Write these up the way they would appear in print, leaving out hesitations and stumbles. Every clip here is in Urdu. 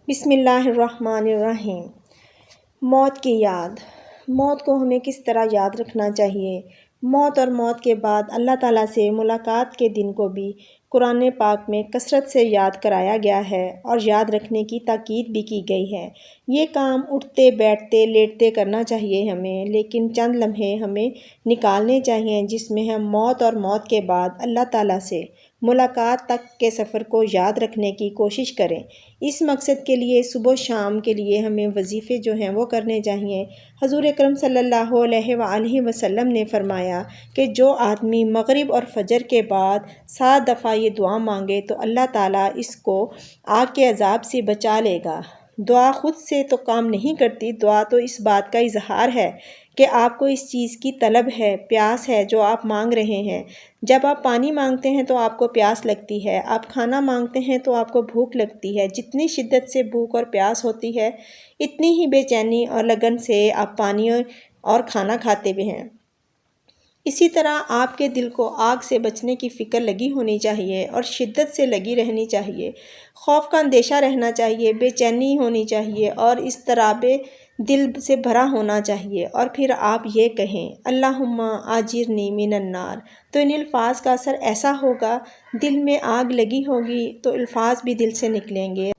بسم اللہ الرحمن الرحیم۔ موت کی یاد۔ موت کو ہمیں کس طرح یاد رکھنا چاہیے؟ موت اور موت کے بعد اللہ تعالیٰ سے ملاقات کے دن کو بھی قرآن پاک میں کثرت سے یاد کرایا گیا ہے اور یاد رکھنے کی تاکید بھی کی گئی ہے۔ یہ کام اٹھتے بیٹھتے لیٹتے کرنا چاہیے ہمیں، لیکن چند لمحے ہمیں نکالنے چاہیے جس میں ہم موت اور موت کے بعد اللہ تعالیٰ سے ملاقات تک کے سفر کو یاد رکھنے کی کوشش کریں۔ اس مقصد کے لیے صبح و شام کے لیے ہمیں وظیفے جو ہیں وہ کرنے چاہیے۔ حضور اکرم صلی اللہ علیہ وآلہ وسلم نے فرمایا کہ جو آدمی مغرب اور فجر کے بعد 7 دفعہ یہ دعا مانگے تو اللہ تعالیٰ اس کو آگ کے عذاب سے بچا لے گا۔ دعا خود سے تو کام نہیں کرتی، دعا تو اس بات کا اظہار ہے کہ آپ کو اس چیز کی طلب ہے، پیاس ہے جو آپ مانگ رہے ہیں۔ جب آپ پانی مانگتے ہیں تو آپ کو پیاس لگتی ہے، آپ کھانا مانگتے ہیں تو آپ کو بھوک لگتی ہے۔ جتنی شدت سے بھوک اور پیاس ہوتی ہے، اتنی ہی بے چینی اور لگن سے آپ پانی اور کھانا کھاتے بھی ہیں۔ اسی طرح آپ کے دل کو آگ سے بچنے کی فکر لگی ہونی چاہیے اور شدت سے لگی رہنی چاہیے۔ خوف کا اندیشہ رہنا چاہیے، بے چینی ہونی چاہیے اور اضطراب دل سے بھرا ہونا چاہیے۔ اور پھر آپ یہ کہیں، اللہم آجرنی من النار۔ تو ان الفاظ کا اثر ایسا ہوگا، دل میں آگ لگی ہوگی تو الفاظ بھی دل سے نکلیں گے۔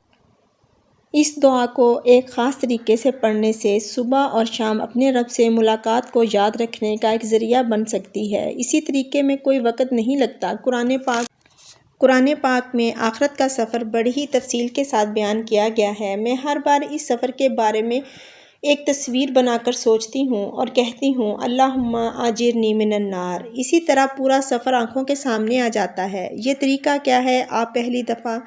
اس دعا کو ایک خاص طریقے سے پڑھنے سے صبح اور شام اپنے رب سے ملاقات کو یاد رکھنے کا ایک ذریعہ بن سکتی ہے۔ اسی طریقے میں کوئی وقت نہیں لگتا۔ قرآن پاک میں آخرت کا سفر بڑی ہی تفصیل کے ساتھ بیان کیا گیا ہے۔ میں ہر بار اس سفر کے بارے میں ایک تصویر بنا کر سوچتی ہوں اور کہتی ہوں، اللہم آجرنی من النار۔ اسی طرح پورا سفر آنکھوں کے سامنے آ جاتا ہے۔ یہ طریقہ کیا ہے؟ آپ پہلی دفعہ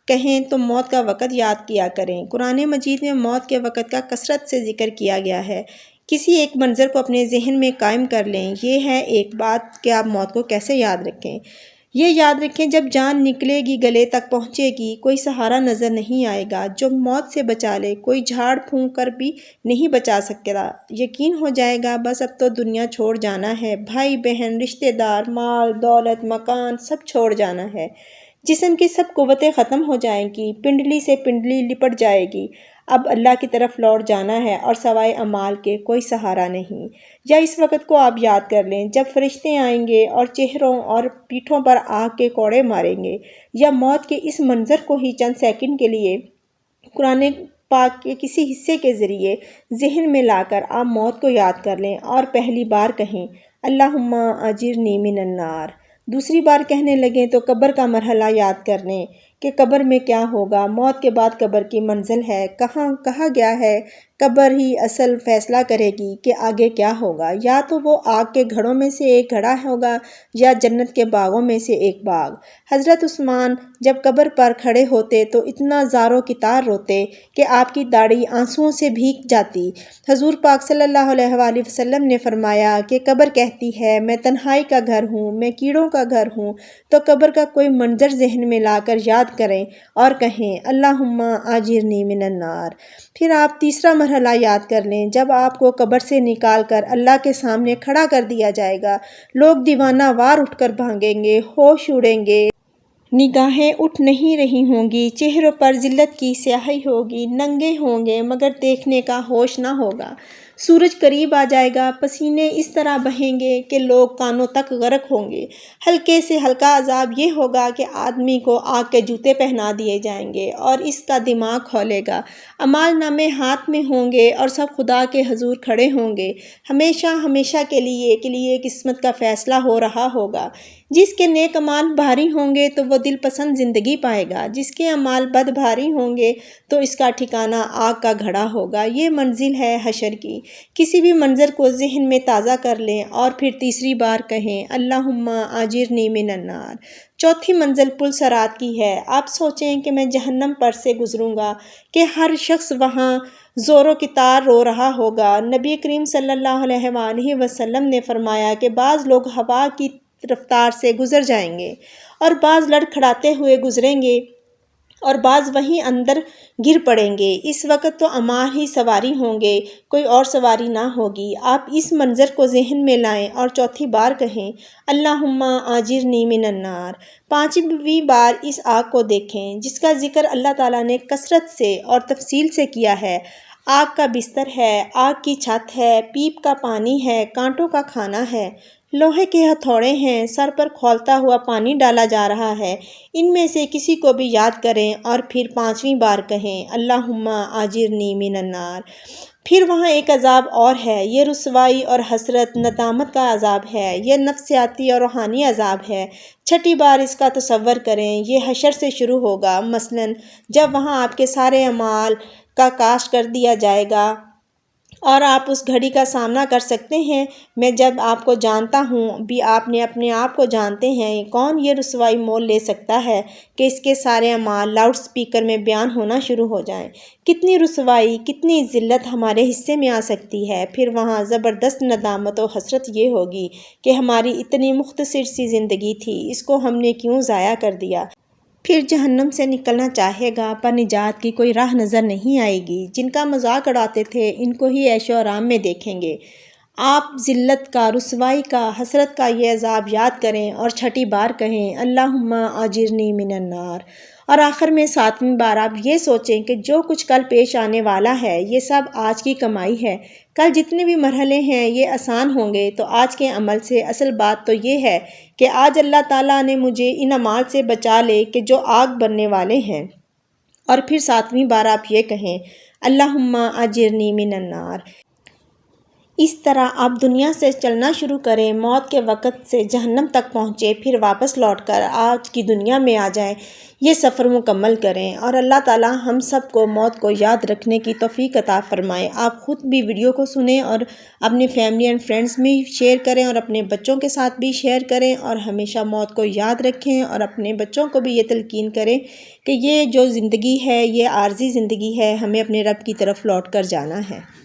کہیں تو موت کا وقت یاد کیا کریں۔ قرآن مجید میں موت کے وقت کا کثرت سے ذکر کیا گیا ہے۔ کسی ایک منظر کو اپنے ذہن میں قائم کر لیں۔ یہ ہے ایک بات کہ آپ موت کو کیسے یاد رکھیں۔ یہ یاد رکھیں، جب جان نکلے گی، گلے تک پہنچے گی، کوئی سہارا نظر نہیں آئے گا جو موت سے بچا لے، کوئی جھاڑ پھونک کر بھی نہیں بچا سکتا۔ یقین ہو جائے گا بس اب تو دنیا چھوڑ جانا ہے، بھائی بہن، رشتہ دار، مال دولت، مکان سب چھوڑ جانا ہے۔ جسم کی سب قوتیں ختم ہو جائیں گی، پنڈلی سے پنڈلی لپٹ جائے گی۔ اب اللہ کی طرف لوٹ جانا ہے اور سوائے اعمال کے کوئی سہارا نہیں۔ یا اس وقت کو آپ یاد کر لیں جب فرشتے آئیں گے اور چہروں اور پیٹھوں پر آگ کے کوڑے ماریں گے۔ یا موت کے اس منظر کو ہی چند سیکنڈ کے لیے قرآن پاک کے کسی حصے کے ذریعے ذہن میں لا کر آپ موت کو یاد کر لیں اور پہلی بار کہیں، اللہم آجرنی من النار۔ دوسری بار کہنے لگیں تو قبر کا مرحلہ یاد کر لیں کہ قبر میں کیا ہوگا، موت کے بعد قبر کی منزل ہے، کہا گیا ہے قبر ہی اصل فیصلہ کرے گی کہ آگے کیا ہوگا۔ یا تو وہ آگ کے گھڑوں میں سے ایک گھڑا ہوگا یا جنت کے باغوں میں سے ایک باغ۔ حضرت عثمان جب قبر پر کھڑے ہوتے تو اتنا زاروں کی طار روتے کہ آپ کی داڑھی آنسوؤں سے بھیگ جاتی۔ حضور پاک صلی اللہ علیہ وآلہ وسلم نے فرمایا کہ قبر کہتی ہے، میں تنہائی کا گھر ہوں، میں کیڑوں کا گھر ہوں۔ تو قبر کا کوئی منظر ذہن میں لا کر یاد کریں اور کہیں، اللہم آجرنی من النار۔ پھر آپ تیسرا مرحلہ یاد کر لیں، جب آپ کو قبر سے نکال کر اللہ کے سامنے کھڑا کر دیا جائے گا، لوگ دیوانہ وار اٹھ کر بھاگیں گے، ہوش اڑیں گے، نگاہیں اٹھ نہیں رہی ہوں گی، چہروں پر ذلت کی سیاہی ہوگی، ننگے ہوں گے مگر دیکھنے کا ہوش نہ ہوگا۔ سورج قریب آ جائے گا، پسینے اس طرح بہیں گے کہ لوگ کانوں تک غرق ہوں گے۔ ہلکے سے ہلکا عذاب یہ ہوگا کہ آدمی کو آگ کے جوتے پہنا دیے جائیں گے اور اس کا دماغ کھولے گا۔ اعمال نامے ہاتھ میں ہوں گے اور سب خدا کے حضور کھڑے ہوں گے۔ ہمیشہ ہمیشہ کے لیے قسمت کا فیصلہ ہو رہا ہوگا۔ جس کے نیک اعمال بھاری ہوں گے تو وہ دل پسند زندگی پائے گا، جس کے اعمال بد بھاری ہوں گے تو اس کا ٹھکانہ آگ کا گھڑا ہوگا۔ یہ منزل ہے حشر کی۔ کسی بھی منظر کو ذہن میں تازہ کر لیں اور پھر تیسری بار کہیں، اللہم آجرنی من النار۔ چوتھی منزل پل صراط کی ہے۔ آپ سوچیں کہ میں جہنم پر سے گزروں گا کہ ہر شخص وہاں زوروں کی طار رو رہا ہوگا۔ نبی کریم صلی اللہ علیہ وآلہ وسلم نے فرمایا کہ بعض لوگ ہوا کی رفتار سے گزر جائیں گے اور بعض لڑکھڑاتے ہوئے گزریں گے اور بعض وہیں اندر گر پڑیں گے۔ اس وقت تو عمار ہی سواری ہوں گے، کوئی اور سواری نہ ہوگی۔ آپ اس منظر کو ذہن میں لائیں اور چوتھی بار کہیں اللہم آجرنی من النار۔ پانچویں بار اس آگ کو دیکھیں جس کا ذکر اللہ تعالیٰ نے کثرت سے اور تفصیل سے کیا ہے۔ آگ کا بستر ہے، آگ کی چھت ہے، پیپ کا پانی ہے، کانٹوں کا کھانا ہے، لوہے کے ہتھوڑے ہیں، سر پر کھولتا ہوا پانی ڈالا جا رہا ہے۔ ان میں سے کسی کو بھی یاد کریں اور پھر پانچویں بار کہیں اللہم آجرنی من النار۔ پھر وہاں ایک عذاب اور ہے، یہ رسوائی اور حسرت ندامت کا عذاب ہے، یہ نفسیاتی اور روحانی عذاب ہے۔ چھٹی بار اس کا تصور کریں، یہ حشر سے شروع ہوگا، مثلاً جب وہاں آپ کے سارے اعمال کا کاسٹ کر دیا جائے گا اور آپ اس گھڑی کا سامنا کر سکتے ہیں میں جب آپ کو جانتا ہوں بھی آپ نے اپنے آپ کو جانتے ہیں۔ کون یہ رسوائی مول لے سکتا ہے کہ اس کے سارے اعمال لاؤڈ سپیکر میں بیان ہونا شروع ہو جائیں؟ کتنی رسوائی، کتنی ذلت ہمارے حصے میں آ سکتی ہے۔ پھر وہاں زبردست ندامت و حسرت یہ ہوگی کہ ہماری اتنی مختصر سی زندگی تھی، اس کو ہم نے کیوں ضائع کر دیا۔ پھر جہنم سے نکلنا چاہے گا پر نجات کی کوئی راہ نظر نہیں آئے گی۔ جن کا مذاق اڑاتے تھے ان کو ہی عیش و آرام میں دیکھیں گے۔ آپ ذلت کا، رسوائی کا، حسرت کا یہ عذاب یاد کریں اور چھٹی بار کہیں اللہم آجرنی من النار۔ اور آخر میں ساتویں بار آپ یہ سوچیں کہ جو کچھ کل پیش آنے والا ہے یہ سب آج کی کمائی ہے۔ کل جتنے بھی مرحلے ہیں یہ آسان ہوں گے تو آج کے عمل سے۔ اصل بات تو یہ ہے کہ آج اللہ تعالیٰ نے مجھے ان اعمال سے بچا لے کہ جو آگ بننے والے ہیں۔ اور پھر ساتویں بار آپ یہ کہیں اللہم آجرنی من النار۔ اس طرح آپ دنیا سے چلنا شروع کریں، موت کے وقت سے جہنم تک پہنچیں، پھر واپس لوٹ کر آج کی دنیا میں آ جائیں، یہ سفر مکمل کریں۔ اور اللہ تعالیٰ ہم سب کو موت کو یاد رکھنے کی توفیق عطا فرمائے۔ آپ خود بھی ویڈیو کو سنیں اور اپنے فیملی اینڈ فرینڈز میں شیئر کریں اور اپنے بچوں کے ساتھ بھی شیئر کریں، اور ہمیشہ موت کو یاد رکھیں اور اپنے بچوں کو بھی یہ تلقین کریں کہ یہ جو زندگی ہے یہ عارضی زندگی ہے، ہمیں اپنے رب کی طرف لوٹ کر جانا ہے۔